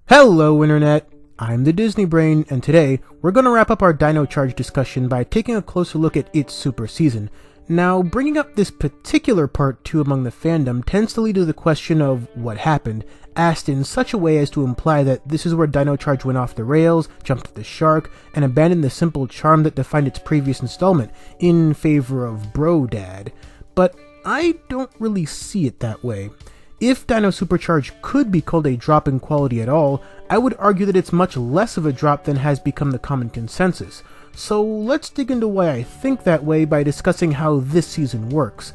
Hello Internet, I'm the Disney Brain, and today we're going to wrap up our Dino Charge discussion by taking a closer look at its super season. Now, bringing up this particular part 2 among the fandom tends to lead to the question of what happened, asked in such a way as to imply that this is where Dino Charge went off the rails, jumped the shark, and abandoned the simple charm that defined its previous installment, in favor of Bro Dad. But I don't really see it that way. If Dino Supercharge could be called a drop in quality at all, I would argue that it's much less of a drop than has become the common consensus. So let's dig into why I think that way by discussing how this season works.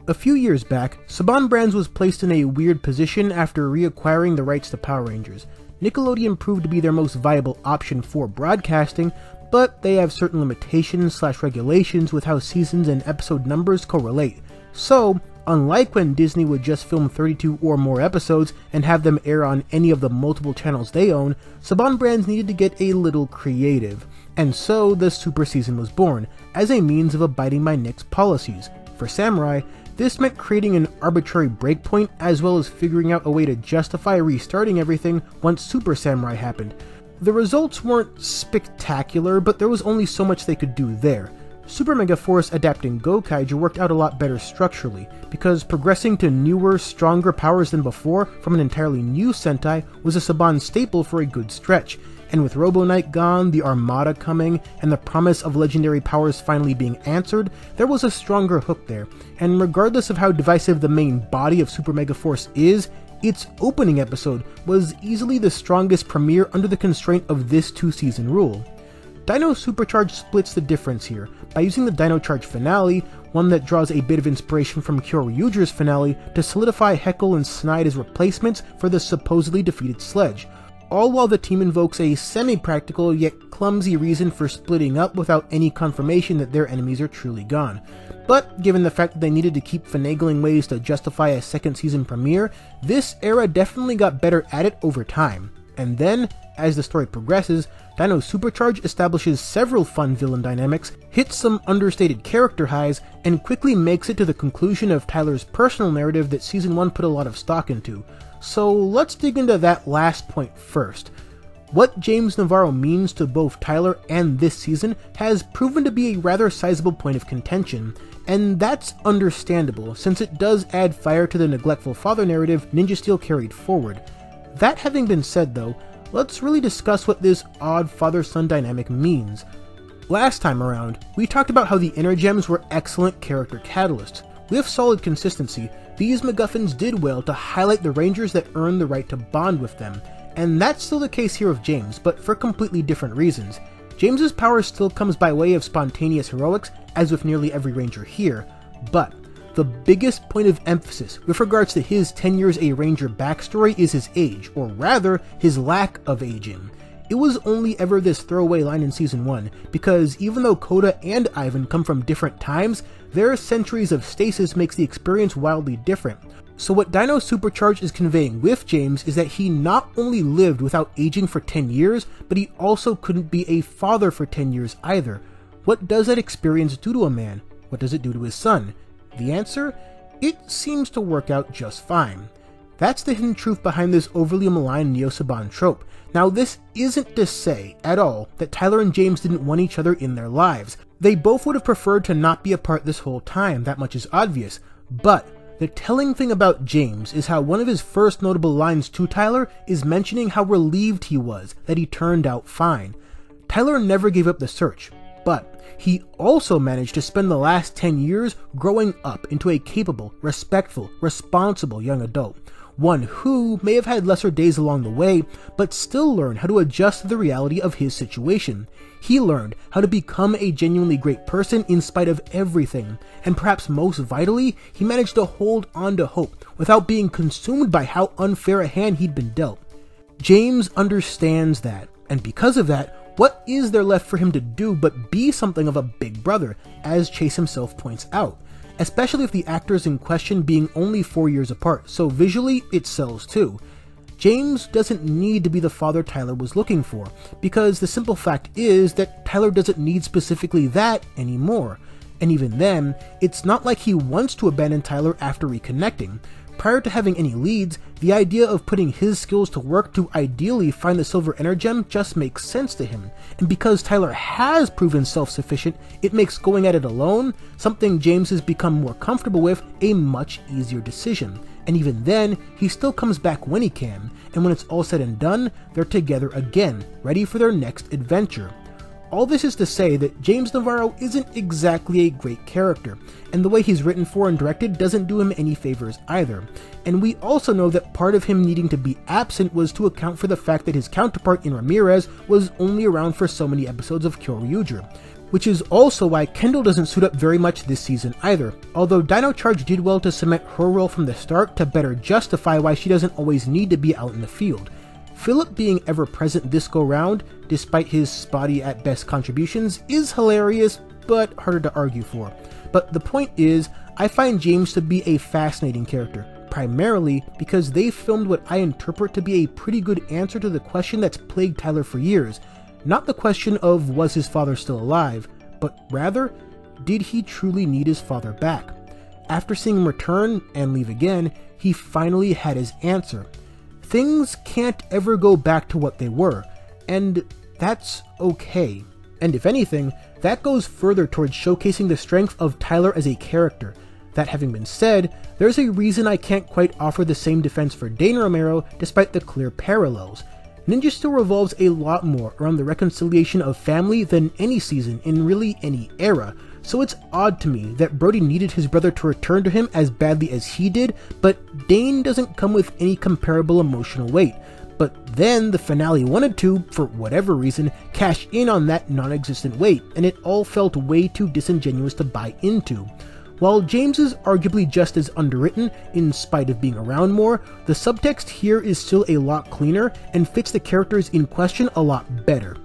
A few years back, Saban Brands was placed in a weird position after reacquiring the rights to Power Rangers. Nickelodeon proved to be their most viable option for broadcasting, but they have certain limitations/regulations with how seasons and episode numbers correlate. So, unlike when Disney would just film 32 or more episodes and have them air on any of the multiple channels they own, Saban Brands needed to get a little creative. And so the Super Season was born, as a means of abiding by Nick's policies. For Samurai, this meant creating an arbitrary breakpoint as well as figuring out a way to justify restarting everything once Super Samurai happened. The results weren't spectacular, but there was only so much they could do there. Super Mega Force adapting Gokaiger worked out a lot better structurally, because progressing to newer, stronger powers than before from an entirely new Sentai was a Saban staple for a good stretch, and with Robo Knight gone, the Armada coming, and the promise of legendary powers finally being answered, there was a stronger hook there, and regardless of how divisive the main body of Super Mega Force is, its opening episode was easily the strongest premiere under the constraint of this 2-season rule. Dino Supercharge splits the difference here, by using the Dino Charge finale, one that draws a bit of inspiration from Kyoryuger's finale, to solidify Heckle and Snide as replacements for the supposedly defeated Sledge, all while the team invokes a semi-practical yet clumsy reason for splitting up without any confirmation that their enemies are truly gone. But given the fact that they needed to keep finagling ways to justify a second season premiere, this era definitely got better at it over time. And then, as the story progresses, Dino Supercharge establishes several fun villain dynamics, hits some understated character highs, and quickly makes it to the conclusion of Tyler's personal narrative that Season 1 put a lot of stock into. So let's dig into that last point first. What James Navarro means to both Tyler and this season has proven to be a rather sizable point of contention, and that's understandable since it does add fire to the neglectful father narrative Ninja Steel carried forward. That having been said though, let's really discuss what this odd father-son dynamic means. Last time around, we talked about how the Inner Gems were excellent character catalysts. With solid consistency, these MacGuffins did well to highlight the Rangers that earned the right to bond with them, and that's still the case here of James, but for completely different reasons. James's power still comes by way of spontaneous heroics, as with nearly every Ranger here, but the biggest point of emphasis with regards to his 10 years a Ranger backstory is his age, or rather, his lack of aging. It was only ever this throwaway line in Season 1, because even though Koda and Ivan come from different times, their centuries of stasis makes the experience wildly different. So what Dino Supercharge is conveying with James is that he not only lived without aging for 10 years, but he also couldn't be a father for 10 years either. What does that experience do to a man? What does it do to his son? The answer? It seems to work out just fine. That's the hidden truth behind this overly maligned Neo-Saban trope. Now this isn't to say, at all, that Tyler and James didn't want each other in their lives. They both would have preferred to not be apart this whole time, that much is obvious. But the telling thing about James is how one of his first notable lines to Tyler is mentioning how relieved he was that he turned out fine. Tyler never gave up the search, but he also managed to spend the last 10 years growing up into a capable, respectful, responsible young adult. One who may have had lesser days along the way, but still learned how to adjust to the reality of his situation. He learned how to become a genuinely great person in spite of everything, and perhaps most vitally, he managed to hold on to hope without being consumed by how unfair a hand he'd been dealt. James understands that, and because of that, what is there left for him to do but be something of a big brother, as Chase himself points out? Especially with the actors in question being only 4 years apart, so visually it sells too. James doesn't need to be the father Tyler was looking for, because the simple fact is that Tyler doesn't need specifically that anymore. And even then, it's not like he wants to abandon Tyler after reconnecting. Prior to having any leads, the idea of putting his skills to work to ideally find the silver energem just makes sense to him, and because Tyler has proven self-sufficient, it makes going at it alone, something James has become more comfortable with, a much easier decision. And even then, he still comes back when he can, and when it's all said and done, they're together again, ready for their next adventure. All this is to say that James Navarro isn't exactly a great character, and the way he's written for and directed doesn't do him any favors either. And we also know that part of him needing to be absent was to account for the fact that his counterpart in Ramirez was only around for so many episodes of Kyoryuger, which is also why Kendall doesn't suit up very much this season either, although Dino Charge did well to cement her role from the start to better justify why she doesn't always need to be out in the field. Philip being ever present this go round, despite his spotty at best contributions, is hilarious, but harder to argue for. But the point is, I find James to be a fascinating character, primarily because they filmed what I interpret to be a pretty good answer to the question that's plagued Tyler for years. Not the question of was his father still alive, but rather, did he truly need his father back? After seeing him return and leave again, he finally had his answer. Things can't ever go back to what they were, and that's okay. And if anything, that goes further towards showcasing the strength of Tyler as a character. That having been said, there's a reason I can't quite offer the same defense for Dane Romero despite the clear parallels. Ninja still revolves a lot more around the reconciliation of family than any season in really any era, so it's odd to me that Brody needed his brother to return to him as badly as he did, but Dane doesn't come with any comparable emotional weight. But then the finale wanted to, for whatever reason, cash in on that non-existent weight, and it all felt way too disingenuous to buy into. While James is arguably just as underwritten, in spite of being around more, the subtext here is still a lot cleaner and fits the characters in question a lot better.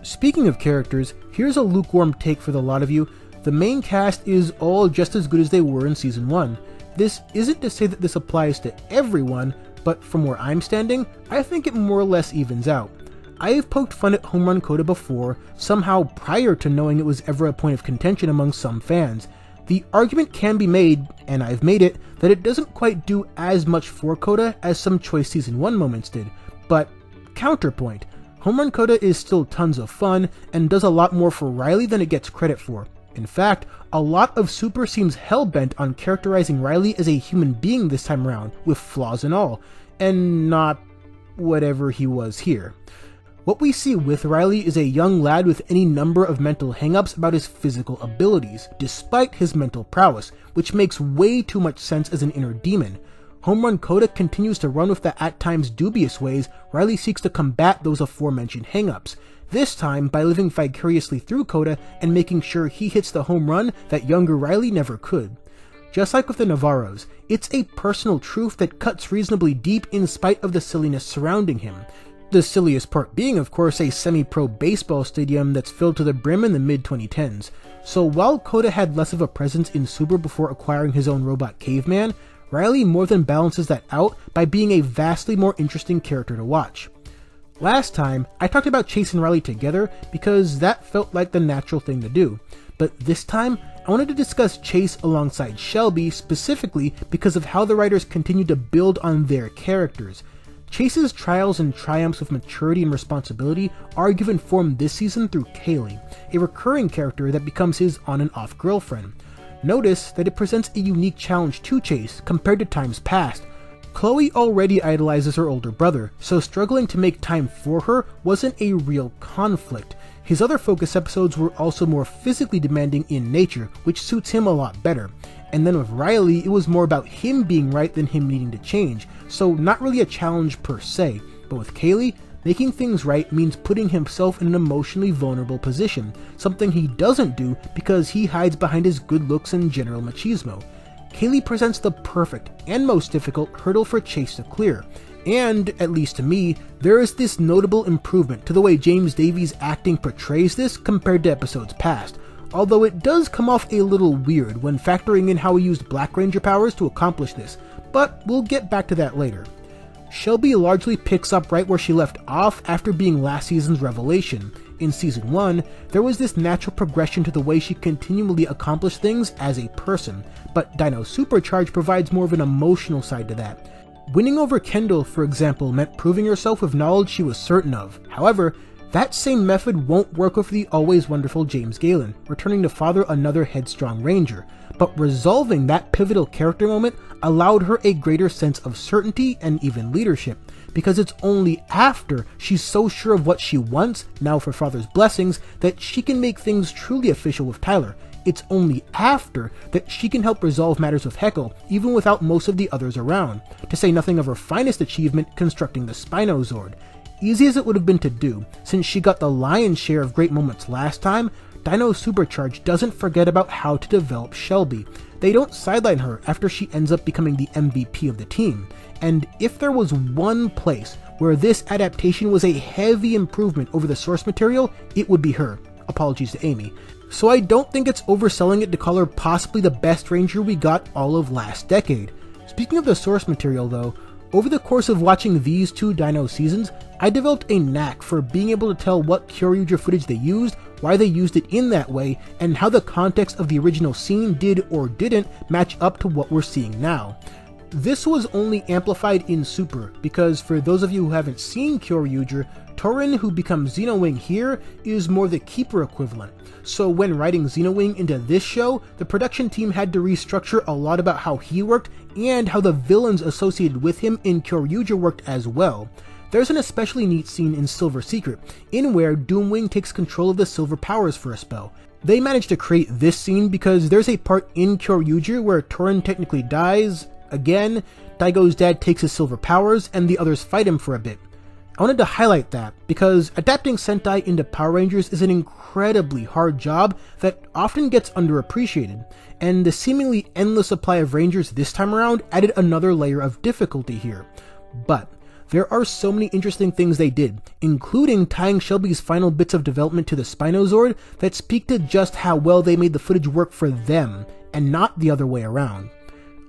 Speaking of characters, here's a lukewarm take for the lot of you. The main cast is all just as good as they were in Season 1. This isn't to say that this applies to everyone, but from where I'm standing, I think it more or less evens out. I have poked fun at Home Run Coda before, somehow prior to knowing it was ever a point of contention among some fans. The argument can be made, and I've made it, that it doesn't quite do as much for Coda as some Choice Season 1 moments did, but counterpoint, Home Run Coda is still tons of fun, and does a lot more for Riley than it gets credit for. In fact, a lot of Super seems hell-bent on characterizing Riley as a human being this time around, with flaws and all, and not whatever he was here. What we see with Riley is a young lad with any number of mental hang-ups about his physical abilities, despite his mental prowess, which makes way too much sense as an inner demon. Home Run Coda continues to run with the at times dubious ways Riley seeks to combat those aforementioned hang-ups, this time by living vicariously through Coda and making sure he hits the home run that younger Riley never could. Just like with the Navarros, it's a personal truth that cuts reasonably deep in spite of the silliness surrounding him. The silliest part being, of course, a semi-pro baseball stadium that's filled to the brim in the mid-2010s. So while Coda had less of a presence in Super before acquiring his own robot caveman, Riley more than balances that out by being a vastly more interesting character to watch. Last time, I talked about Chase and Riley together because that felt like the natural thing to do. But this time, I wanted to discuss Chase alongside Shelby specifically because of how the writers continue to build on their characters. Chase's trials and triumphs with maturity and responsibility are given form this season through Kaylee, a recurring character that becomes his on and off girlfriend. Notice that it presents a unique challenge to Chase compared to times past. Chloe already idolizes her older brother, so struggling to make time for her wasn't a real conflict. His other focus episodes were also more physically demanding in nature, which suits him a lot better. And then with Riley, it was more about him being right than him needing to change, so not really a challenge per se. But with Kaylee, making things right means putting himself in an emotionally vulnerable position, something he doesn't do because he hides behind his good looks and general machismo. Kaylee presents the perfect and most difficult hurdle for Chase to clear, and, at least to me, there is this notable improvement to the way James Davies' acting portrays this compared to episodes past, although it does come off a little weird when factoring in how he used Black Ranger powers to accomplish this, but we'll get back to that later. Shelby largely picks up right where she left off after being last season's revelation, In Season 1, there was this natural progression to the way she continually accomplished things as a person, but Dino Supercharge provides more of an emotional side to that. Winning over Kendall, for example, meant proving herself with knowledge she was certain of. However, that same method won't work with the always wonderful James Galen, returning to father another headstrong ranger, but resolving that pivotal character moment allowed her a greater sense of certainty and even leadership, because it's only after she's so sure of what she wants, now for father's blessings, that she can make things truly official with Tyler. It's only after that she can help resolve matters with Heckle, even without most of the others around, to say nothing of her finest achievement, constructing the Spinozord. Easy as it would have been to do, since she got the lion's share of great moments last time, Dino Supercharge doesn't forget about how to develop Shelby. They don't sideline her after she ends up becoming the MVP of the team. And if there was one place where this adaptation was a heavy improvement over the source material, it would be her. Apologies to Amy. So I don't think it's overselling it to call her possibly the best ranger we got all of last decade. Speaking of the source material though, over the course of watching these two Dino seasons, I developed a knack for being able to tell what Kyoryuger footage they used, why they used it in that way, and how the context of the original scene did or didn't match up to what we're seeing now. This was only amplified in Super, because for those of you who haven't seen Kyoryuger, Torin, who becomes Xenowing here, is more the Keeper equivalent. So when writing Xenowing into this show, the production team had to restructure a lot about how he worked and how the villains associated with him in Kyoryuger worked as well. There's an especially neat scene in Silver Secret, in where Doomwing takes control of the silver powers for a spell. They managed to create this scene because there's a part in Kyoryuger where Torin technically dies. Again, Daigo's dad takes his silver powers and the others fight him for a bit. I wanted to highlight that because adapting Sentai into Power Rangers is an incredibly hard job that often gets underappreciated, and the seemingly endless supply of Rangers this time around added another layer of difficulty here. But there are so many interesting things they did, including tying Shelby's final bits of development to the Spinozord, that speak to just how well they made the footage work for them, and not the other way around.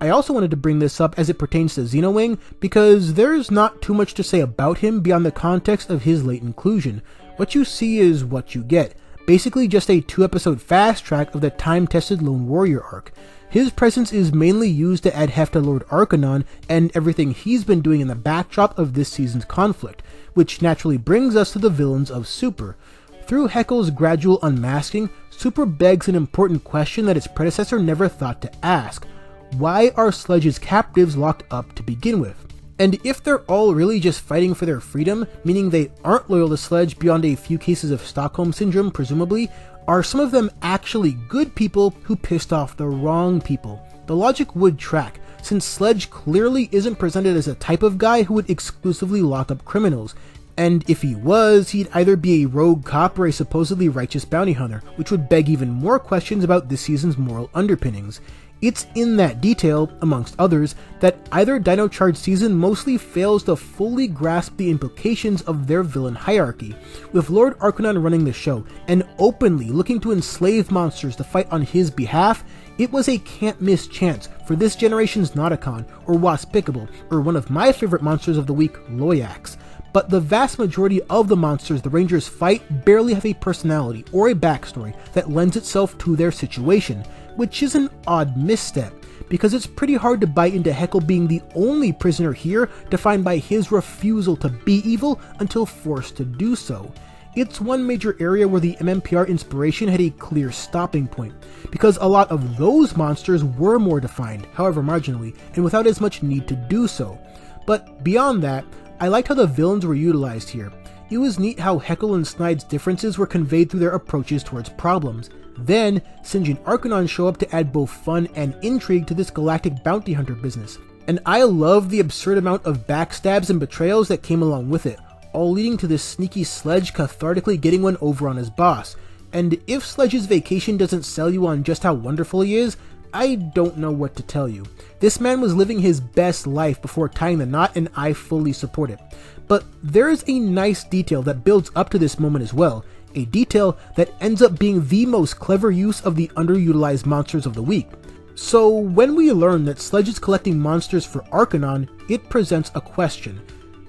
I also wanted to bring this up as it pertains to Xenowing, because there's not too much to say about him beyond the context of his late inclusion. What you see is what you get, basically just a 2-episode fast track of the time-tested Lone Warrior arc. His presence is mainly used to add heft to Lord Arcanon and everything he's been doing in the backdrop of this season's conflict, which naturally brings us to the villains of Super. Through Heckle's gradual unmasking, Super begs an important question that its predecessor never thought to ask. Why are Sledge's captives locked up to begin with? And if they're all really just fighting for their freedom, meaning they aren't loyal to Sledge beyond a few cases of Stockholm Syndrome presumably, are some of them actually good people who pissed off the wrong people? The logic would track, since Sledge clearly isn't presented as a type of guy who would exclusively lock up criminals, and if he was, he'd either be a rogue cop or a supposedly righteous bounty hunter, which would beg even more questions about this season's moral underpinnings. It's in that detail, amongst others, that either Dino Charge season mostly fails to fully grasp the implications of their villain hierarchy, with Lord Arcanon running the show, and openly looking to enslave monsters to fight on his behalf. It was a can't-miss chance for this generation's Nauticon, or Waspicable, or one of my favorite monsters of the week, Loyax. But the vast majority of the monsters the Rangers fight barely have a personality or a backstory that lends itself to their situation, which is an odd misstep, because it's pretty hard to buy into Heckle being the only prisoner here defined by his refusal to be evil until forced to do so. It's one major area where the MMPR inspiration had a clear stopping point, because a lot of those monsters were more defined, however marginally, and without as much need to do so. But beyond that, I liked how the villains were utilized here. It was neat how Heckle and Snide's differences were conveyed through their approaches towards problems. Then, Sinjin and Arcanon show up to add both fun and intrigue to this galactic bounty hunter business. And I loved the absurd amount of backstabs and betrayals that came along with it, all leading to this sneaky Sledge cathartically getting one over on his boss. And if Sledge's vacation doesn't sell you on just how wonderful he is, I don't know what to tell you. This man was living his best life before tying the knot, and I fully support it. But there is a nice detail that builds up to this moment as well, a detail that ends up being the most clever use of the underutilized monsters of the week. So when we learn that Sledge is collecting monsters for Arcanon, it presents a question.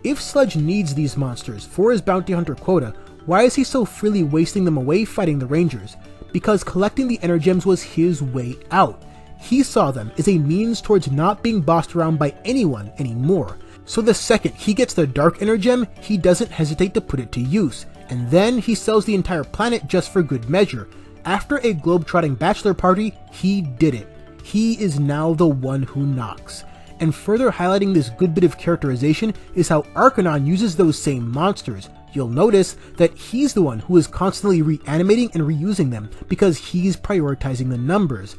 If Sledge needs these monsters for his bounty hunter quota, Why is he so freely wasting them away fighting the Rangers? Because collecting the Energems was his way out. He saw them as a means towards not being bossed around by anyone anymore. So the second he gets the Dark Energem, he doesn't hesitate to put it to use. And then he sells the entire planet just for good measure. After a globe-trotting bachelor party, he did it. He is now the one who knocks. And further highlighting this good bit of characterization is how Arcanon uses those same monsters. You'll notice that he's the one who is constantly reanimating and reusing them because he's prioritizing the numbers.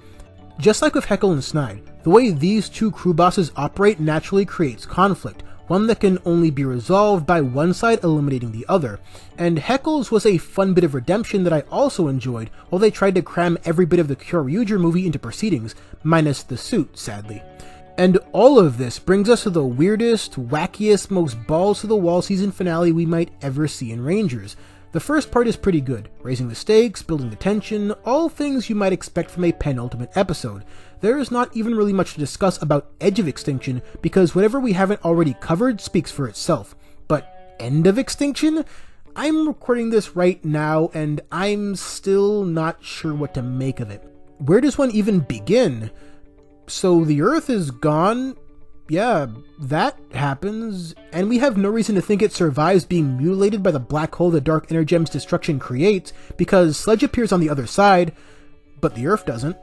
Just like with Heckle and Snide, the way these two crew bosses operate naturally creates conflict, one that can only be resolved by one side eliminating the other. And Heckle's was a fun bit of redemption that I also enjoyed, while they tried to cram every bit of the Kyoryuger movie into proceedings, minus the suit, sadly. And all of this brings us to the weirdest, wackiest, most balls-to-the-wall season finale we might ever see in Rangers. The first part is pretty good, raising the stakes, building the tension, all things you might expect from a penultimate episode. There is not even really much to discuss about Edge of Extinction, because whatever we haven't already covered speaks for itself. But End of Extinction? I'm recording this right now, and I'm still not sure what to make of it. Where does one even begin? So the Earth is gone? Yeah, that happens, and we have no reason to think it survives being mutilated by the black hole the Dark Energem's destruction creates, because Sledge appears on the other side, but the Earth doesn't.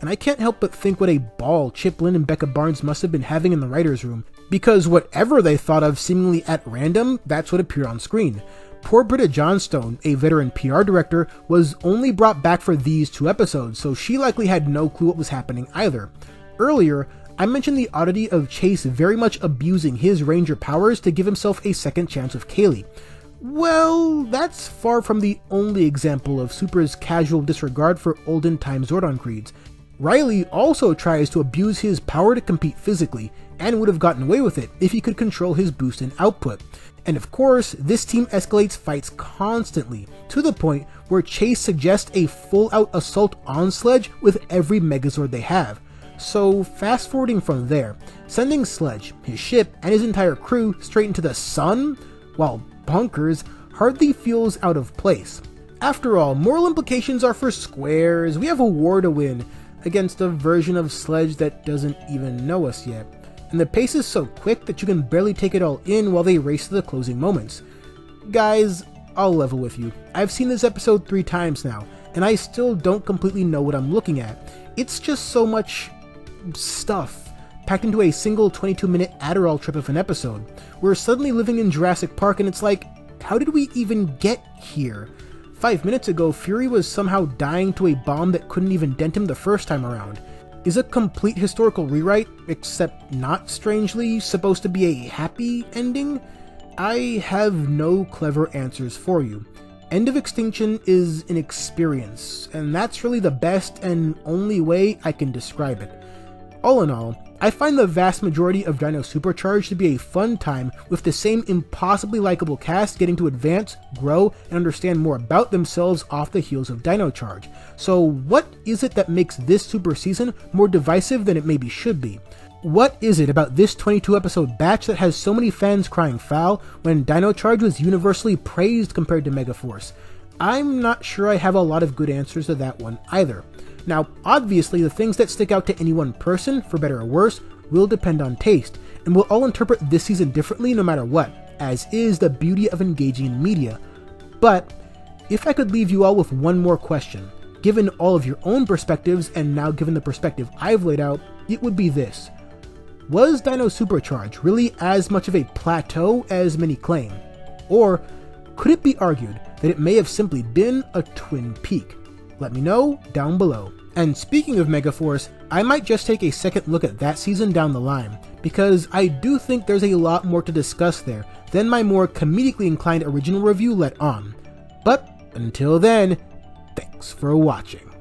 And I can't help but think what a ball Chip Lynn and Becca Barnes must have been having in the writer's room, because whatever they thought of seemingly at random, that's what appeared on screen. Poor Britta Johnstone, a veteran PR director, was only brought back for these 2 episodes, so she likely had no clue what was happening either. Earlier, I mentioned the oddity of Chase very much abusing his Ranger powers to give himself a second chance with Kaylee. Well, that's far from the only example of Super's casual disregard for olden time Zordon creeds. Riley also tries to abuse his power to compete physically, and would have gotten away with it if he could control his boost and output. And of course, this team escalates fights constantly, to the point where Chase suggests a full-out assault on Sledge with every Megazord they have. So fast forwarding from there, sending Sledge, his ship, and his entire crew straight into the sun, while bonkers, hardly feels out of place. After all, moral implications are for squares. We have a war to win against a version of Sledge that doesn't even know us yet. And the pace is so quick that you can barely take it all in while they race to the closing moments. Guys, I'll level with you. I've seen this episode 3 times now, and I still don't completely know what I'm looking at. It's just so much stuff packed into a single 22-minute Adderall trip of an episode. We're suddenly living in Jurassic Park, and it's like, how did we even get here? 5 minutes ago, Fury was somehow dying to a bomb that couldn't even dent him the first time around. Is a complete historical rewrite, except not strangely, supposed to be a happy ending? I have no clever answers for you. End of Extinction is an experience, and that's really the best and only way I can describe it. All in all, I find the vast majority of Dino Supercharged to be a fun time with the same impossibly likable cast getting to advance, grow, and understand more about themselves off the heels of Dino Charge. So what is it that makes this super season more divisive than it maybe should be? What is it about this 22 episode batch that has so many fans crying foul when Dino Charge was universally praised compared to Megaforce? I'm not sure I have a lot of good answers to that one either. Now, obviously, the things that stick out to any one person, for better or worse, will depend on taste, and we'll all interpret this season differently no matter what, as is the beauty of engaging in media. But, if I could leave you all with one more question, given all of your own perspectives, and now given the perspective I've laid out, it would be this. Was Dino Supercharge really as much of a plateau as many claim? Or could it be argued that it may have simply been a twin peak? Let me know down below. And speaking of Megaforce, I might just take a second look at that season down the line, because I do think there's a lot more to discuss there than my more comedically inclined original review let on. But until then, thanks for watching.